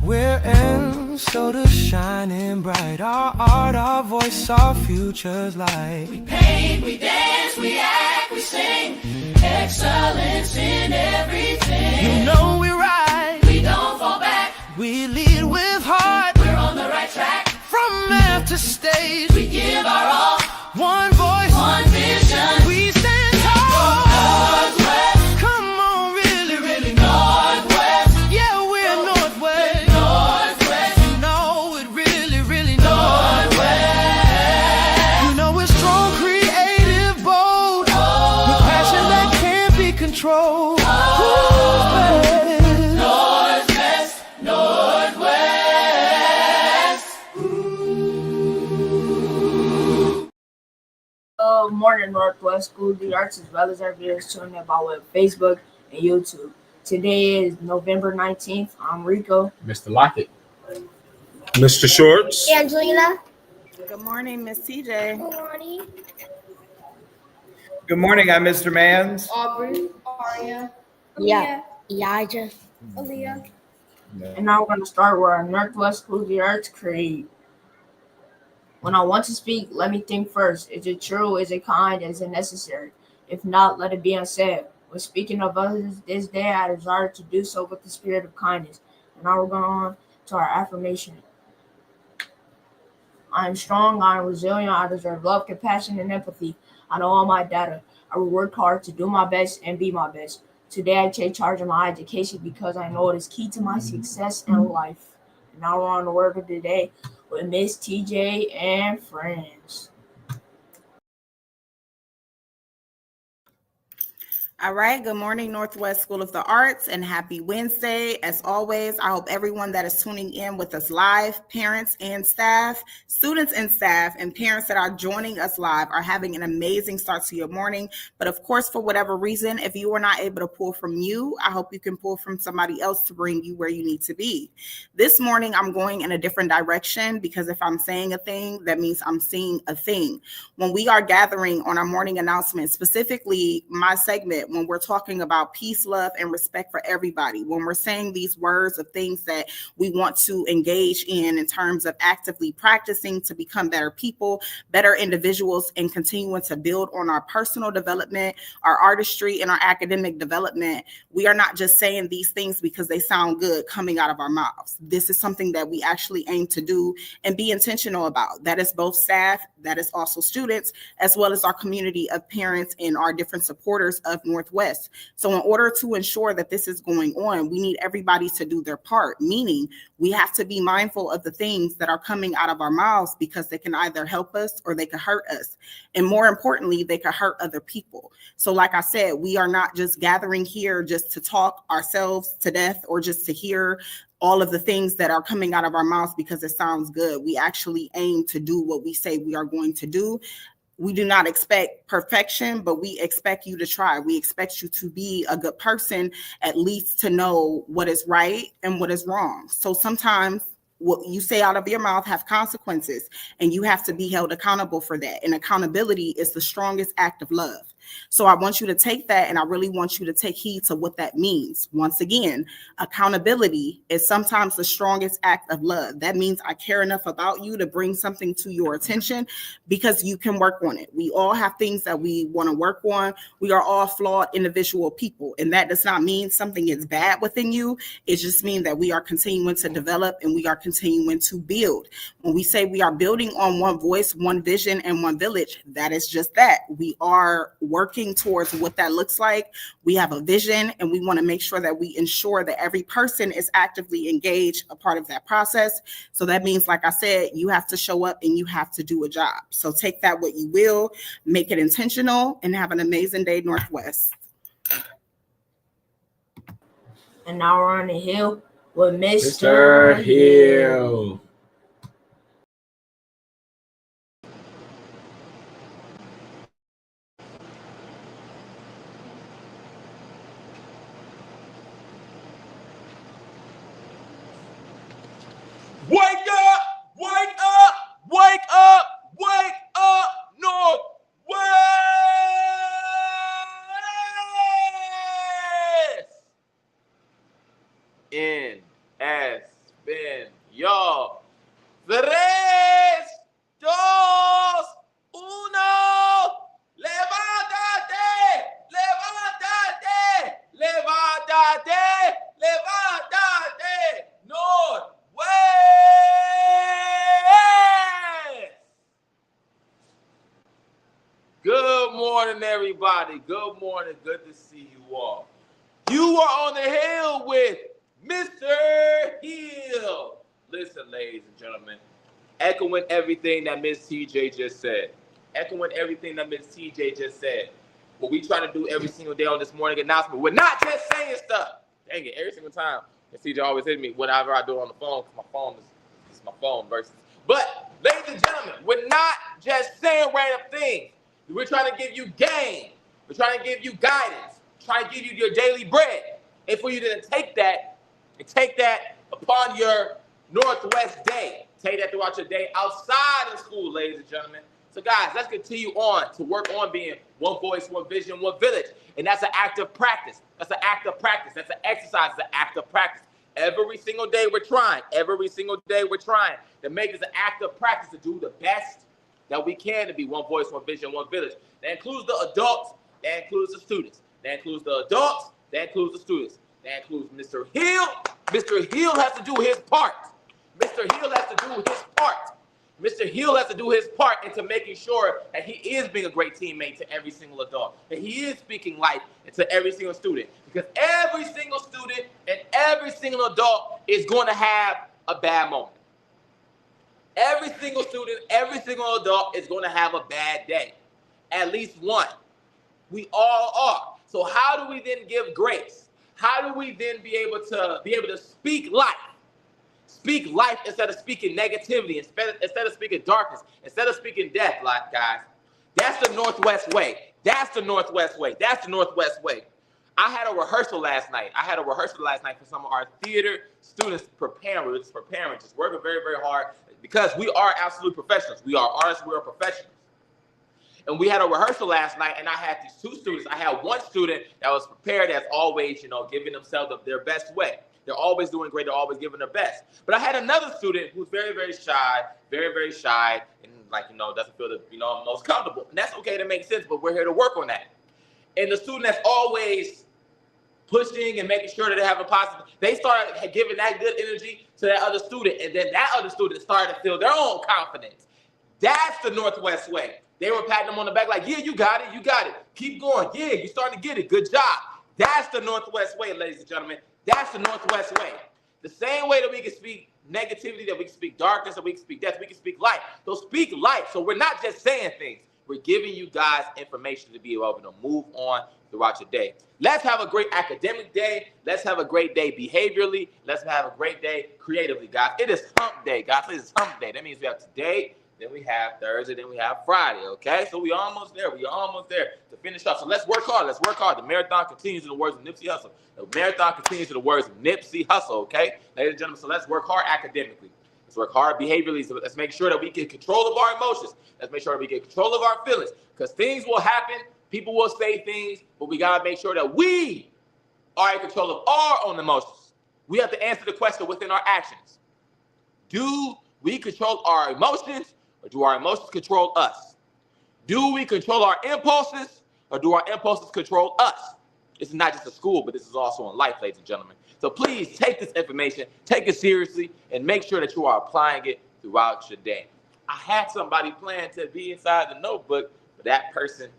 We're in, so the shining bright. Our art, our voice, our future's light. We paint, we dance, we act, we sing. Excellence in everything. You know we're right. We don't fall back. We lead with heart. We're on the right track. From math to stage, we give our all. One voice, one vision. We stand tall. Northwest. Come on, really, really Northwest. Yeah, we're Northwest. Northwest. You know it really, really Northwest. You know we're strong, creative, bold. With passion that can't be controlled. Northwest, Northwest. Good morning, Northwest School of the Arts, as well as our viewers tuning in by way of Facebook and YouTube. Today is November 19th. I'm Rico. Mr. Lockett. Mr. Shorts. Angelina. Good morning, Miss TJ. Good morning. Good morning, I'm Mr. Mans. Aubrey. Aria. Yeah. Elijah. Aaliyah. And now we're going to start with our Northwest School of the Arts creed. When I want to speak, let me think first. Is it true? Is it kind? Is it necessary? If not, let it be unsaid. When speaking of others this day, I desire to do so with the spirit of kindness. And now we're going on to our affirmation. I am strong, I am resilient, I deserve love, compassion, and empathy. I know all my data. I will work hard to do my best and be my best. Today I take charge of my education because I know it is key to my success in life. And now we're on the word of the day with Miss TJ and friends. All right. Good morning, Northwest School of the Arts, and happy Wednesday. As always, I hope everyone that is tuning in with us live, parents and staff, students and staff, and parents that are joining us live are having an amazing start to your morning. But of course, for whatever reason, if you are not able to pull from you, I hope you can pull from somebody else to bring you where you need to be. This morning, I'm going in a different direction because if I'm saying a thing, that means I'm seeing a thing. When we are gathering on our morning announcement, specifically my segment, when we're talking about peace, love, and respect for everybody, when we're saying these words of things that we want to engage in terms of actively practicing to become better people, better individuals, and continuing to build on our personal development, our artistry, and our academic development, we are not just saying these things because they sound good coming out of our mouths. This is something that we actually aim to do and be intentional about. That is both staff, that is also students, as well as our community of parents and our different supporters of Northwest. So in order to ensure that this is going on, we need everybody to do their part, meaning we have to be mindful of the things that are coming out of our mouths because they can either help us or they can hurt us. And more importantly, they can hurt other people. So like I said, we are not just gathering here just to talk ourselves to death or just to hear all of the things that are coming out of our mouths because it sounds good. We actually aim to do what we say we are going to do. We do not expect perfection, but we expect you to try. We expect you to be a good person, at least to know what is right and what is wrong. So sometimes what you say out of your mouth have consequences, and you have to be held accountable for that. And accountability is the strongest act of love. So I want you to take that, and I really want you to take heed to what that means. Once again, accountability is sometimes the strongest act of love. That means I care enough about you to bring something to your attention because you can work on it. We all have things that we want to work on. We are all flawed individual people, and that does not mean something is bad within you. It just means that we are continuing to develop and we are continuing to build. When we say we are building on one voice, one vision, and one village, that is just that. We are working towards what that looks like. We have a vision, and we want to make sure that we ensure that every person is actively engaged, a part of that process. So that means, like I said, you have to show up and you have to do a job. So take that what you will, make it intentional, and have an amazing day, Northwest. And now we're on the hill with Mr. Hill. Wake up! Wake up! morning, everybody. Good morning. Good to see you all. You are on the hill with Mr. Hill. Listen, ladies and gentlemen, echoing everything that Miss TJ just said. What we try to do every single day on this morning announcement, we're not just saying stuff. Dang it, every single time. And TJ always hit me whenever I do it on the phone, because my phone is my phone versus. But, ladies and gentlemen, we're not just saying random things. We're trying to give you game. We're trying to give you guidance. We're trying to give you your daily bread. And for you to take that upon your Northwest day. Take that throughout your day outside of school, ladies and gentlemen. So, guys, let's continue on to work on being one voice, one vision, one village. And that's an act of practice. That's an act of practice. That's an exercise. It's an act of practice. Every single day we're trying. To make it an act of practice to do the best that we can to be one voice, one vision, one village. That includes the adults. That includes the students. That includes the adults. That includes the students. That includes Mr. Hill. Mr. Hill has to do his part. Mr. Hill has to do his part into making sure that he is being a great teammate to every single adult. That he is speaking life into every single student. Because every single student and every single adult is going to have a bad moment. Every single student, every single adult is going to have a bad day. At least one. We all are. So how do we then give grace? How do we then be able to speak life? Speak life instead of speaking negativity, instead of speaking darkness, instead of speaking death, guys. That's the Northwest way. I had a rehearsal last night. For some of our theater students preparing, just working very, very hard because we are absolute professionals. We are artists, we are professionals. And we had a rehearsal last night, and I had these two students. I had one student that was prepared as always, giving themselves their best way. They're always doing great. They're always giving their best. But I had another student who's very, very shy, and doesn't feel most comfortable. And that's okay to make sense, but we're here to work on that. And the student that's always pushing and making sure that they have a positive, they started giving that good energy to that other student, and then that other student started to feel their own confidence. That's the Northwest way. They were patting them on the back like, yeah, you got it. Keep going. Yeah, you're starting to get it. Good job. That's the Northwest way, ladies and gentlemen. That's the Northwest way. The same way that we can speak negativity, that we can speak darkness, that we can speak death, we can speak life. So speak life. So we're not just saying things. We're giving you guys information to be able to move on throughout your day. Let's have a great academic day. Let's have a great day behaviorally. Let's have a great day creatively, guys. It is hump day, guys. It is hump day. That means we have today, then we have Thursday, then we have Friday, okay? So we almost there. To finish up. So let's work hard. The marathon continues in the words of Nipsey Hussle. Okay? Ladies and gentlemen, so let's work hard academically. Let's work hard behaviorally. So let's make sure that we get control of our emotions. Let's make sure that we get control of our feelings. Because things will happen. People will say things. But we got to make sure that we are in control of our own emotions. We have to answer the question within our actions. Do we control our emotions? Or do our emotions control us? Do we control our impulses, or do our impulses control us? This is not just a school, but this is also in life, ladies and gentlemen. So please take this information, take it seriously, and make sure that you are applying it throughout your day. I had somebody plan to be inside the notebook, but that person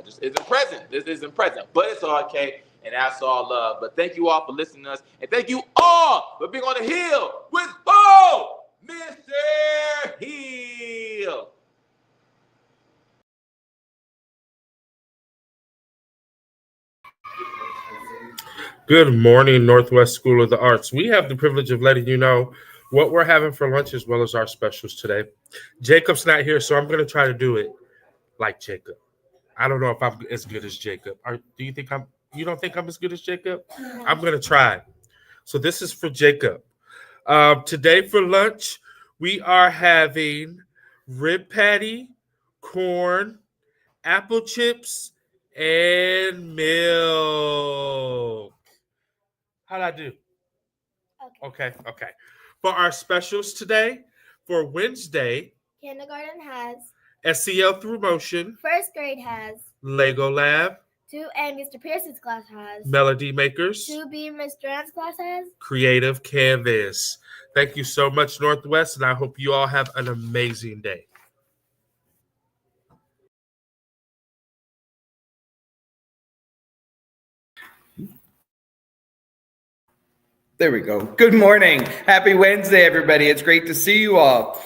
just isn't present. This isn't present, but it's all okay, and that's all love. But thank you all for listening to us, and thank you all for being on the hill with Bo! Mr. Hill. Good morning, Northwest School of the Arts. We have the privilege of letting you know what we're having for lunch as well as our specials today. Jacob's not here, so I'm going to try to do it like Jacob. I don't know if I'm as good as Jacob. You don't think I'm as good as Jacob? I'm going to try. So this is for Jacob. Today for lunch, we are having rib patty, corn, apple chips, and milk. How'd I do? Okay. For our specials today, for Wednesday, Kindergarten has. SEL Through Motion. First grade has. Lego Lab. 2A Mr. Pearson's class has. Melody Makers. 2B Ms. Durant's class has. Creative Canvas. Thank you so much, Northwest, and I hope you all have an amazing day. There we go. Good morning. Happy Wednesday, everybody. It's great to see you all.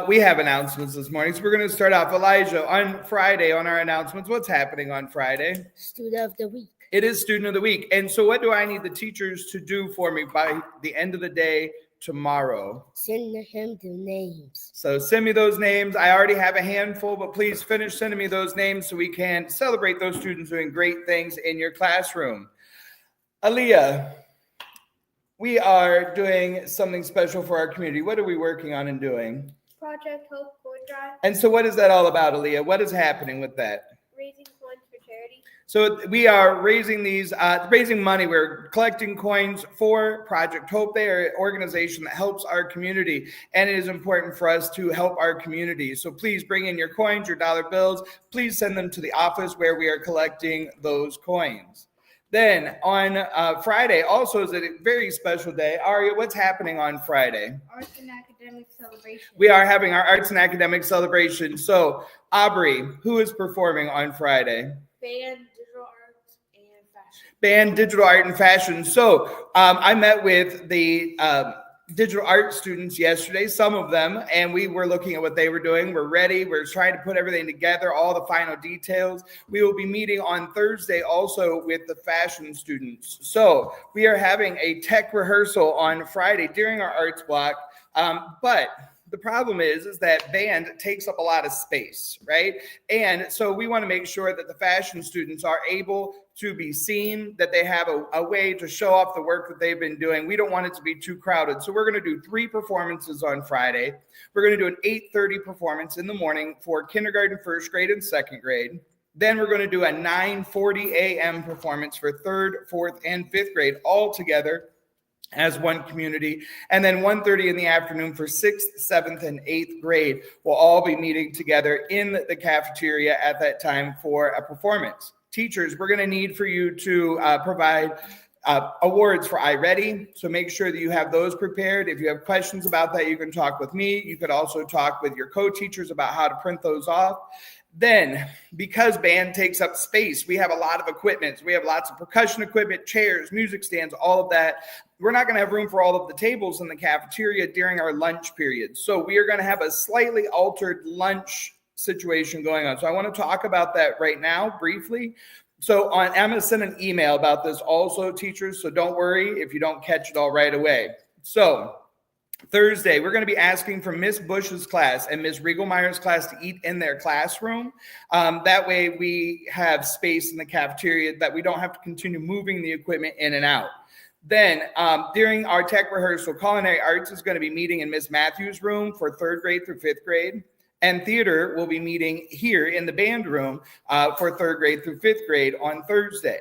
We have announcements this morning, so we're going to start off. Elijah, on Friday, on our announcements, what's happening on Friday? Student of the week. It is Student of the Week. And so what do I need the teachers to do for me by the end of the day tomorrow? Send him the names. So send me those names. I already have a handful, but please finish sending me those names so we can celebrate those students doing great things in your classroom. Aaliyah, we are doing something special for our community. What are we working on and doing? Project Hope Coin Drive, And so what is that all about, Aaliyah? What is happening with that? raising coins for charity. So we are raising money. We're collecting coins for Project Hope. They are an organization that helps our community, and it is important for us to help our community. So please bring in your coins, your dollar bills. Please send them to the office where we are collecting those coins. Then on Friday also is a very special day. Aria, what's happening on Friday? Arts and Academic Celebration. We are having our Arts and Academic Celebration. So Aubrey, who is performing on Friday? Band, Digital Arts, and Fashion. Band, digital art, and fashion. So I met with the digital art students yesterday, some of them, and we were looking at what they were doing. We're ready. We're trying to put everything together, all the final details. We will be meeting on Thursday also with the fashion students. So we are having a tech rehearsal on Friday during our arts block. But the problem is that band takes up a lot of space, right? And so we want to make sure that the fashion students are able to be seen, that they have a way to show off the work that they've been doing. We don't want it to be too crowded. So we're going to do 3 performances on Friday. We're going to do an 8:30 performance in the morning for kindergarten, first grade, and second grade. Then we're going to do a 9:40 a.m. performance for third, fourth, and fifth grade all together as one community. And then 1:30 in the afternoon for 6th, 7th, and 8th grade. We'll all be meeting together in the cafeteria at that time for a performance. Teachers, we're going to need for you to provide awards for iReady. So make sure that you have those prepared. If you have questions about that, you can talk with me. You could also talk with your co-teachers about how to print those off. Then, because band takes up space, we have a lot of equipment. We have lots of percussion equipment, chairs, music stands, all of that. We're not going to have room for all of the tables in the cafeteria during our lunch period. So we are going to have a slightly altered lunch situation going on. So I want to talk about that right now briefly. So I'm going to send an email about this also, teachers. So don't worry if you don't catch it all right away. So Thursday, we're going to be asking for Miss Bush's class and Miss Riegelmeyer's class to eat in their classroom. That way we have space in the cafeteria that we don't have to continue moving the equipment in and out. Then during our tech rehearsal, culinary arts is going to be meeting in Miss Matthews' room for 3rd grade through 5th grade. And theater will be meeting here in the band room for 3rd grade through 5th grade on Thursday.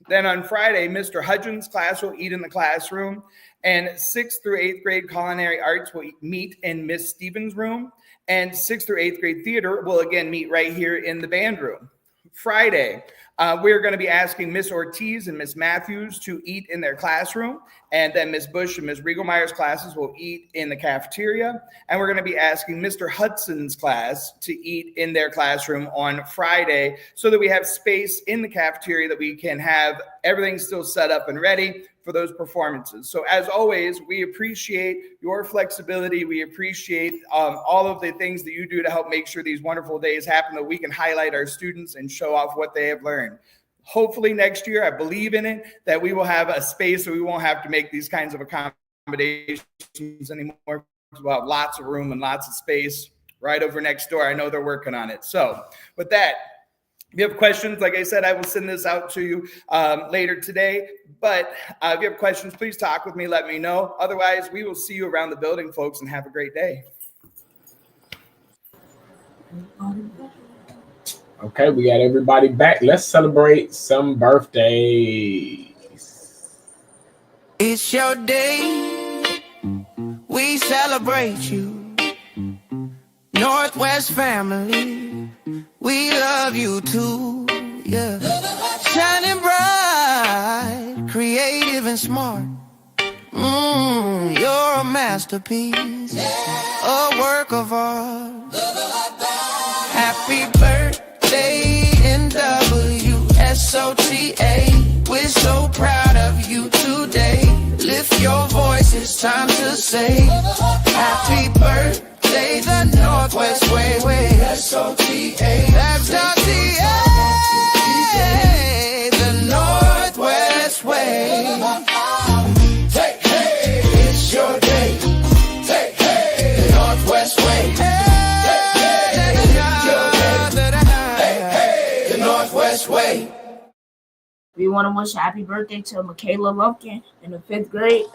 Then on Friday, Mr. Hudgens' class will eat in the classroom. And 6th through 8th grade culinary arts will meet in Miss Stevens' room. And 6th through 8th grade theater will again meet right here in the band room. Friday, we're going to be asking Miss Ortiz and Miss Matthews to eat in their classroom. And then Miss Bush and Miss Riegelmeyer's classes will eat in the cafeteria. And we're going to be asking Mr. Hudson's class to eat in their classroom on Friday so that we have space in the cafeteria that we can have everything still set up and ready for those performances. So as always, we appreciate your flexibility. We appreciate all of the things that you do to help make sure these wonderful days happen, that we can highlight our students and show off what they have learned. Hopefully next year, I believe in it, that we will have a space so we won't have to make these kinds of accommodations anymore. We'll have lots of room and lots of space right over next door. I know they're working on it. So with that, if you have questions, like I said, I will send this out to you later today. But if you have questions, please talk with me. Let me know. Otherwise, we will see you around the building, folks, and have a great day. Okay, we got everybody back. Let's celebrate some birthdays. It's your day. We celebrate you. Northwest family. We love you too. Yeah. Shining bright, creative and smart. You're a masterpiece, a work of art. Happy birthday, NWSOTA. We're so proud of you today. Lift your voice, it's time to say happy birthday, the Northwest way. S-O-T-A. That's O-T-A, the Northwest way. Hey, hey, it's your day. Hey, hey, the Northwest way. Hey, the Northwest way. We want to wish happy birthday to Michaela Lumpkin in the 5th grade,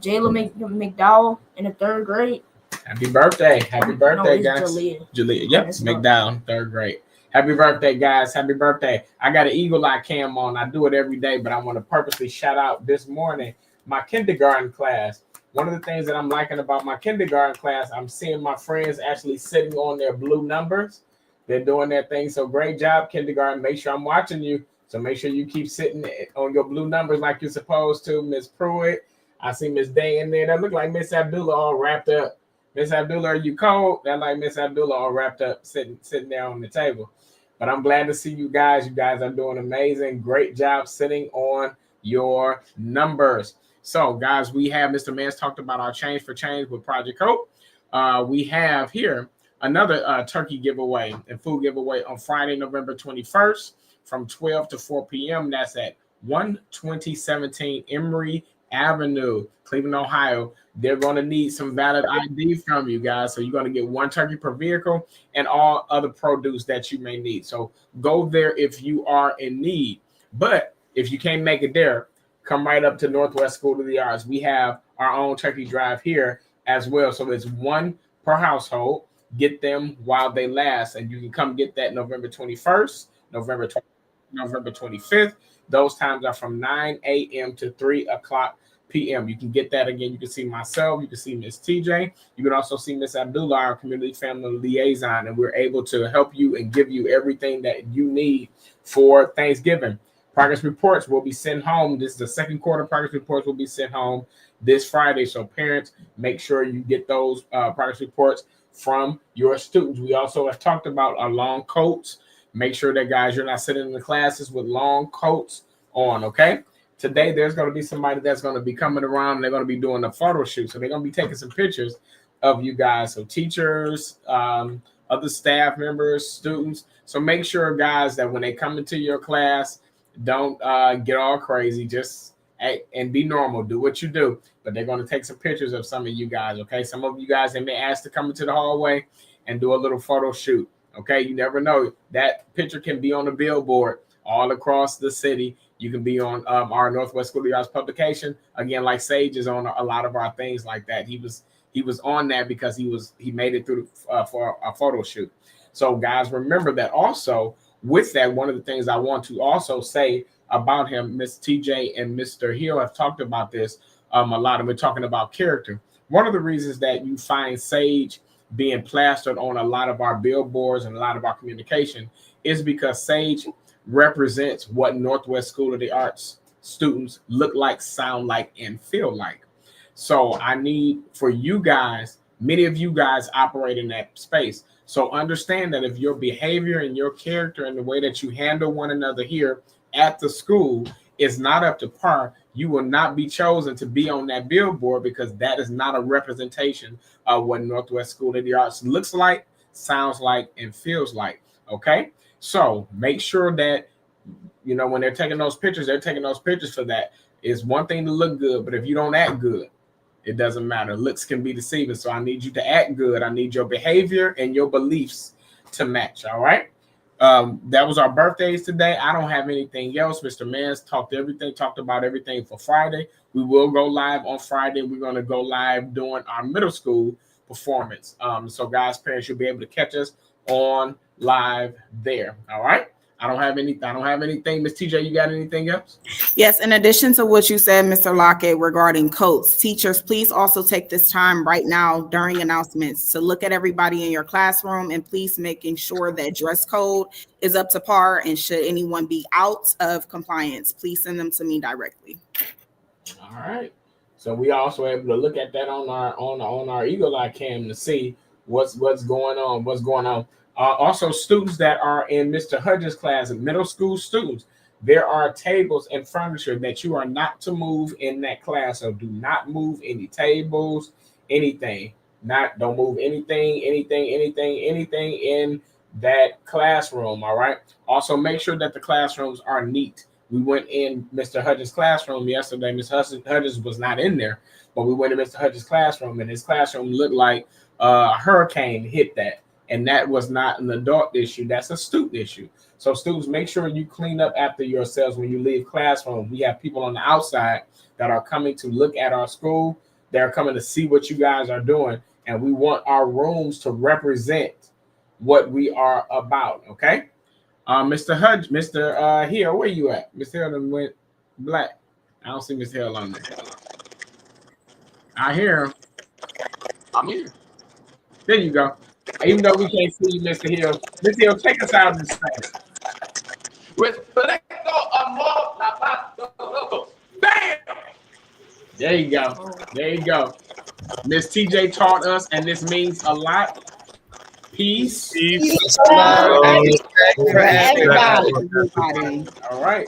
Jayla McDowell in the 3rd grade. Happy birthday. Happy birthday, guys. Jalea. Yep, McDowell, 3rd grade. Happy birthday, guys. Happy birthday. I got an eagle eye cam on. I do it every day, but I want to purposely shout out this morning my kindergarten class. One of the things that I'm liking about my kindergarten class, I'm seeing my friends actually sitting on their blue numbers. They're doing their thing. So great job, kindergarten. Make sure I'm watching you. So make sure you keep sitting on your blue numbers like you're supposed to. Miss Pruitt, I see Miss Day in there. That look like Miss Abdullah all wrapped up. Miss Abdullah, are you cold? That like Miss Abdullah all wrapped up, sitting there on the table. But I'm glad to see you guys. You guys are doing amazing. Great job sitting on your numbers. So, guys, we have Mr. Mans talked about our Change for Change with Project Hope. We have here another turkey giveaway and food giveaway on Friday, November 21st. From 12 to 4 p.m. That's at 12017 Emory Avenue, Cleveland, Ohio. They're going to need some valid ID from you guys. So you're going to get 1 turkey per vehicle and all other produce that you may need. So go there if you are in need. But if you can't make it there, come right up to Northwest School of the Arts. We have our own turkey drive here as well. So it's 1 per household. Get them while they last. And you can come get that November 21st, November 25th. Those times are from 9 a.m. to 3 o'clock p.m. You can get that again. You can see myself. You can see Miss TJ. You can also see Miss Abdullah, our community family liaison, and we're able to help you and give you everything that you need for Thanksgiving. Progress reports will be sent home. This is the second quarter. Progress reports will be sent home this Friday. So parents, make sure you get those progress reports from your students. We also have talked about our long coats. Make sure that, guys, you're not sitting in the classes with long coats on, okay? Today, there's going to be somebody that's going to be coming around, and they're going to be doing a photo shoot. So they're going to be taking some pictures of you guys. So teachers, other staff members, students. So make sure, guys, that when they come into your class, don't get all crazy. Just and be normal. Do what you do. But they're going to take some pictures of some of you guys, okay? Some of you guys, they may ask to come into the hallway and do a little photo shoot. Okay, you never know. That picture can be on a billboard all across the city. You can be on our Northwest School of the Arts publication. Again, like Sage is on a lot of our things like that. He was on that because he made it through for a photo shoot. So, guys, remember that. Also, with that, one of the things I want to also say about him, Miss TJ and Mr. Hill have talked about this a lot, and we're talking about character. One of the reasons that you find Sage being plastered on a lot of our billboards and a lot of our communication is because Sage represents what Northwest School of the Arts students look like, sound like, and feel like. So I need for you guys, many of you guys operate in that space. So understand that if your behavior and your character and the way that you handle one another here at the school is not up to par, you will not be chosen to be on that billboard because that is not a representation of what Northwest School of the Arts looks like, sounds like, and feels like. Okay, so make sure that, you know, when they're taking those pictures, they're taking those pictures for that. It's one thing to look good, but if you don't act good, it doesn't matter. Looks can be deceiving. So I need you to act good. I need your behavior and your beliefs to match. All right. That was our birthdays today. I don't have anything else. Mr. Mans talked about everything for Friday. We will go live on Friday. We're going to go live doing our middle school performance. So guys, parents, you'll be able to catch us on live there. All right. I don't have anything. Miss TJ, you got anything else? Yes, in addition to what you said, Mr. Lockett, regarding coats, teachers, please also take this time right now during announcements to look at everybody in your classroom and please making sure that dress code is up to par, and should anyone be out of compliance, please send them to me directly. All right. So we also able to look at that on our Eagle Eye cam to see what's going on. Also, students that are in Mr. Hudgens' class, middle school students, There are tables and furniture that you are not to move in that class. So do not move any tables, anything. Don't move anything in that classroom. All right. Also, make sure that the classrooms are neat. We went in Mr. Hudgens' classroom yesterday. Ms. Hudgens was not in there, but we went to Mr. Hudgens' classroom, and his classroom looked like a hurricane hit that. And that was not an adult issue. That's a student issue. So students, make sure you clean up after yourselves when you leave classrooms. We have people on the outside that are coming to look at our school. They're coming to see what you guys are doing. And we want our rooms to represent what we are about. Okay. Mr. Hill, where you at? Mr. Hill went black. I don't see Mr. Hill on there. I hear him. I'm here. There you go. Even though we can't see you, Mr. Hill. Mr. Hill, take us out of this thing. Bam! There you go. There you go. Miss TJ taught us, and this means a lot. Peace. Love and respect for everybody. All right.